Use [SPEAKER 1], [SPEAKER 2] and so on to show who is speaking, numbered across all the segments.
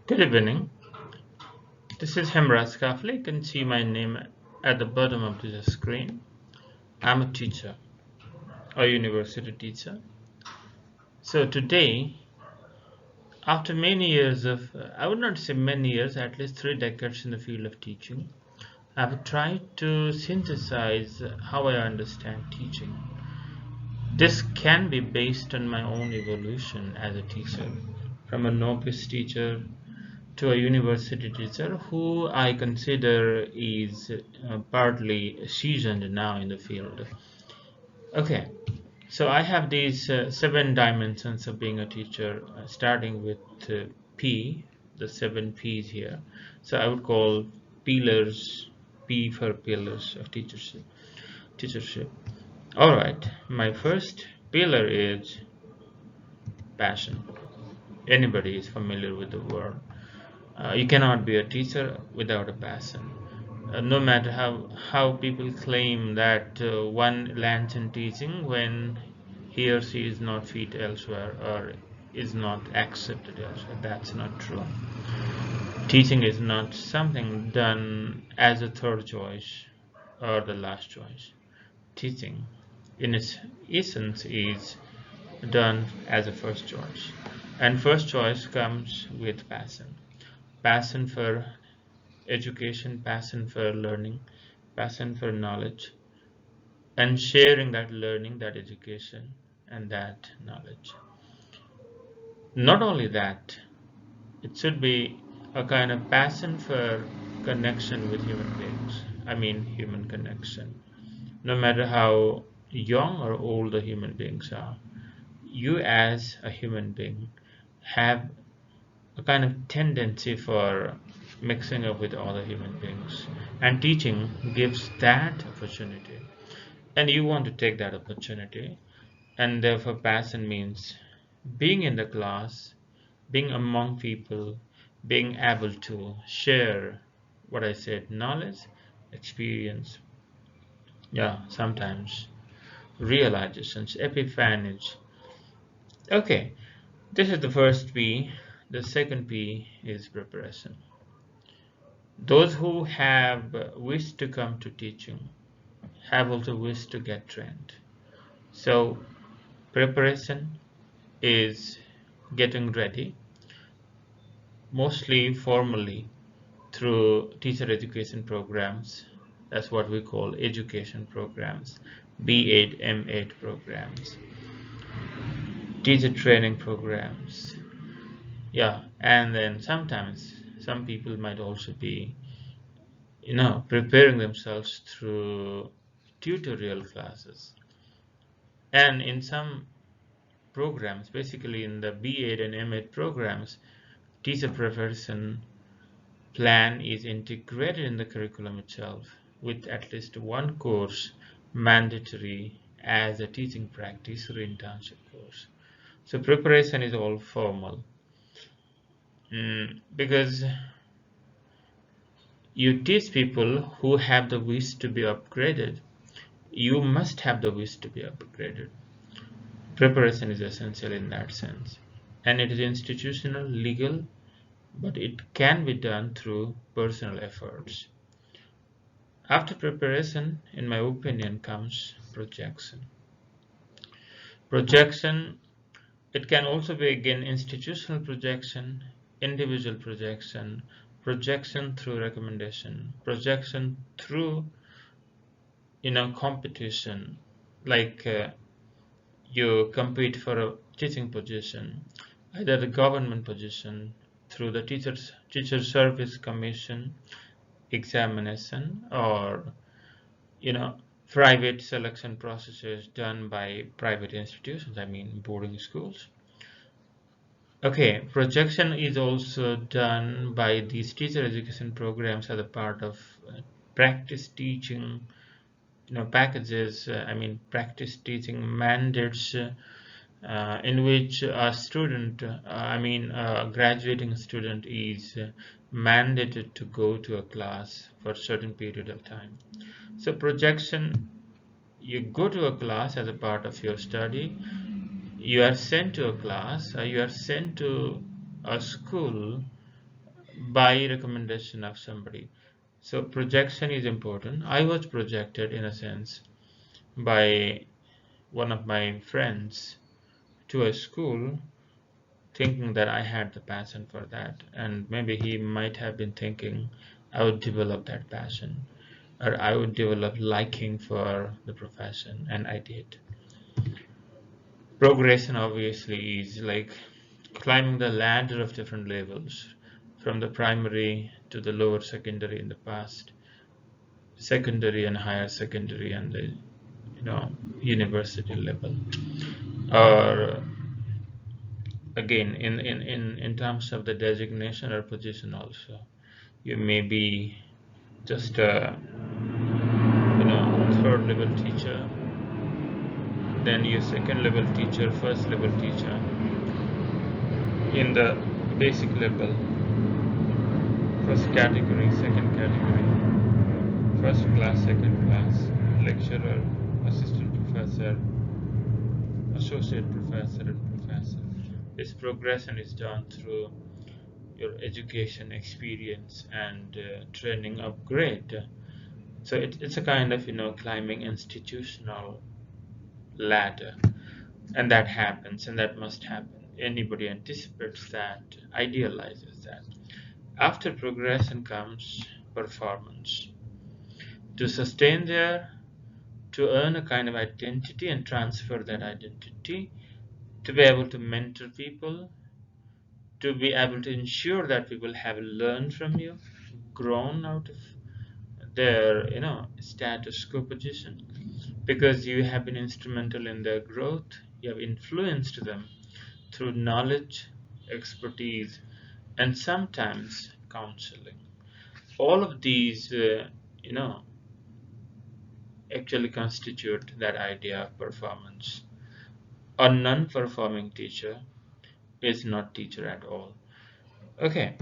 [SPEAKER 1] Good evening. This is Hemraz Kafle. You can see my name at the bottom of the screen. I'm a teacher, a university teacher. So today, after many years of, I would not say many years, at least 3 decades in the field of teaching, I've tried to synthesize how I understand teaching. This can be based on my own evolution as a teacher, from a novice teacher to a university teacher who I consider is partly seasoned now in the field. Okay, so I have these 7 dimensions of being a teacher, starting with P, the 7 P's here. So I would call pillars, P for pillars of teachership. Teachership. All right, my first pillar is passion. Anybody is familiar with the word. You cannot be a teacher without a passion. No matter how people claim that one lands in teaching when he or she is not fit elsewhere or is not accepted elsewhere, that's not true. Teaching is not something done as a third choice or the last choice. Teaching, in its essence, is done as a first choice, and first choice comes with passion. Passion for education, passion for learning, passion for knowledge, and sharing that learning, that education, and that knowledge. Not only that, it should be a kind of passion for connection with human beings. I mean, human connection. No matter how young or old the human beings are, you as a human being have a kind of tendency for mixing up with other human beings, and teaching gives that opportunity, and you want to take that opportunity, and therefore passion means being in the class, being among people, being able to share what I said, knowledge, experience, yeah, sometimes realizations, epiphanies. Okay, this is the first P. The second P is preparation. Those who have wished to come to teaching have also wished to get trained. So preparation is getting ready, mostly formally through teacher education programs. That's what we call education programs, B8, M8 programs, teacher training programs. Yeah, and then sometimes some people might also be, preparing themselves through tutorial classes. And in some programs, basically in the B8 and M8 programs, teacher preparation plan is integrated in the curriculum itself with at least one course mandatory as a teaching practice or internship course. So preparation is all formal, because you teach people who have the wish to be upgraded. You must have the wish to be upgraded. Preparation is essential in that sense, and it is institutional, legal, but it can be done through personal efforts. After preparation, in my opinion, comes projection. Projection, it can also be again institutional projection, individual projection, projection through recommendation, projection through competition, like you compete for a teaching position, either the government position through the teacher service commission examination, or you know private selection processes done by private institutions, I mean boarding schools. Okay, projection is also done by these teacher education programs as a part of practice teaching, packages, I mean practice teaching mandates, in which a student, I mean a graduating student is mandated to go to a class for a certain period of time. So projection, you go to a class as a part of your study, you are sent to a class, you are sent to a school by recommendation of somebody. So projection is important. I was projected in a sense by one of my friends to a school, thinking that I had the passion for that, and maybe he might have been thinking I would develop that passion or I would develop liking for the profession, and I did. Progression obviously is like climbing the ladder of different levels, from the primary to the lower secondary in the past, secondary and higher secondary, and the university level. Or again, in terms of the designation or position also, you may be just a third level teacher, then your second level teacher, first level teacher in the basic level, first category, second category, first class, second class, lecturer, assistant professor, associate professor, and professor. This progression is done through your education experience and training upgrade. So it's a kind of climbing institutional ladder, and that happens, and that must happen. Anybody anticipates that, idealizes that. After progression comes performance. To sustain there, to earn a kind of identity and transfer that identity, to be able to mentor people, to be able to ensure that people have learned from you, grown out of their status quo position, because you have been instrumental in their growth, you have influenced them through knowledge, expertise, and sometimes counseling. All of these you know actually constitute that idea of performance. A non-performing teacher is not teacher at all. Okay,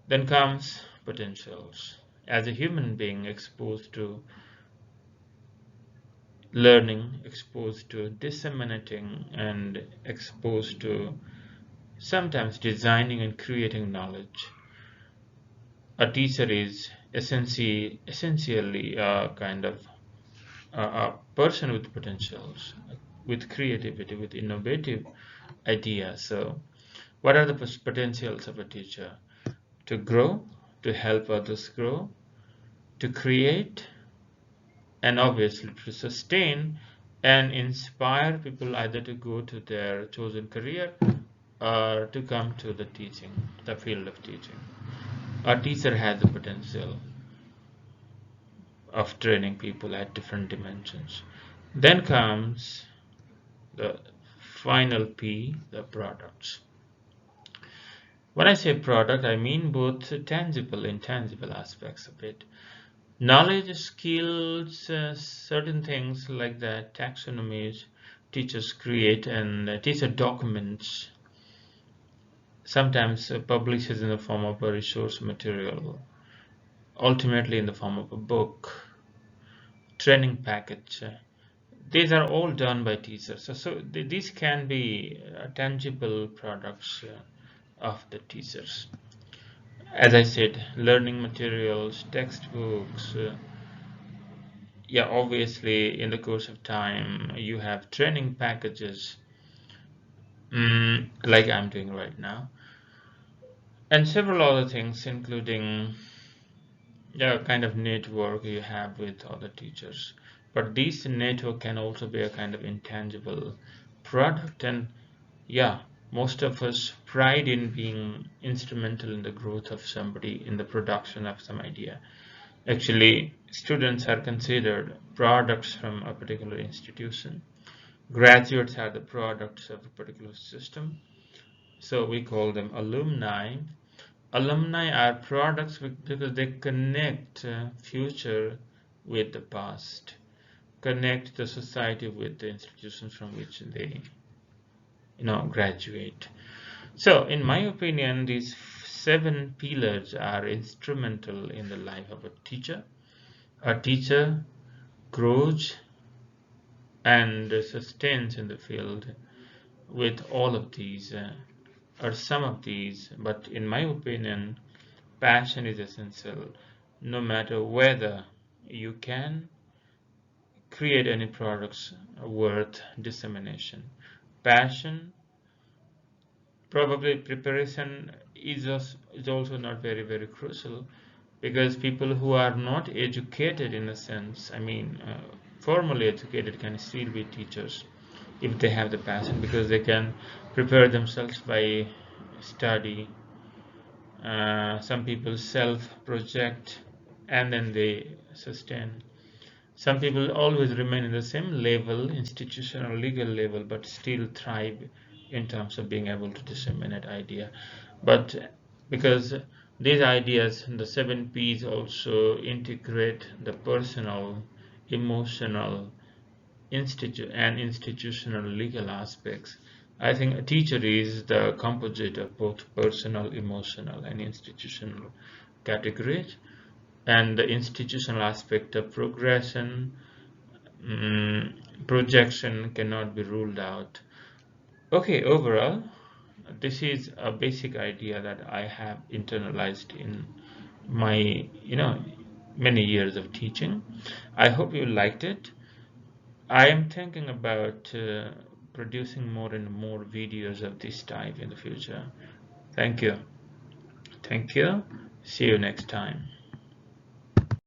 [SPEAKER 1] then comes potentials. As a human being exposed to learning, exposed to disseminating, and exposed to sometimes designing and creating knowledge, a teacher is essentially a kind of a person with potentials, with creativity, with innovative ideas. So, what are the potentials of a teacher? To grow, to help others grow, to create, and obviously to sustain and inspire people either to go to their chosen career or to come to the teaching, the field of teaching. A teacher has the potential of training people at different dimensions. Then comes the final P, the products. When I say product, I mean both tangible and intangible aspects of it. Knowledge, skills, certain things like that, taxonomies teachers create, and teacher documents, sometimes publishes in the form of a resource material, ultimately in the form of a book, training package. These are all done by teachers. So these can be tangible products of the teachers. As I said, learning materials, textbooks. Yeah, obviously, in the course of time, you have training packages, like I'm doing right now, and several other things, including the kind of network you have with other teachers. But this network can also be a kind of intangible product, and yeah, most of us pride in being instrumental in the growth of somebody, in the production of some idea. Actually, students are considered products from a particular institution. Graduates are the products of a particular system. So we call them alumni. Alumni are products because they connect future with the past, connect the society with the institutions from which they graduate. So in my opinion, these seven pillars are instrumental in the life of a teacher. A teacher grows and sustains in the field with all of these or some of these, but in my opinion, Passion is essential no matter whether you can create any products worth dissemination. Passion, probably preparation is also not very crucial, because people who are not educated in a sense, I mean formally educated, can still be teachers if they have the passion, because they can prepare themselves by study. Some people self project and then they sustain. Some people always remain in the same level, institutional, legal level, but still thrive in terms of being able to disseminate idea. But because these ideas, the 7 Ps, also integrate the personal, emotional, institutional, legal aspects. I think a teacher is the composite of both personal, emotional, and institutional categories, and the institutional aspect of progression, projection cannot be ruled out. Okay, overall, this is a basic idea that I have internalized in my, many years of teaching. I hope you liked it. I am thinking about producing more and more videos of this type in the future. Thank you. Thank you. See you next time.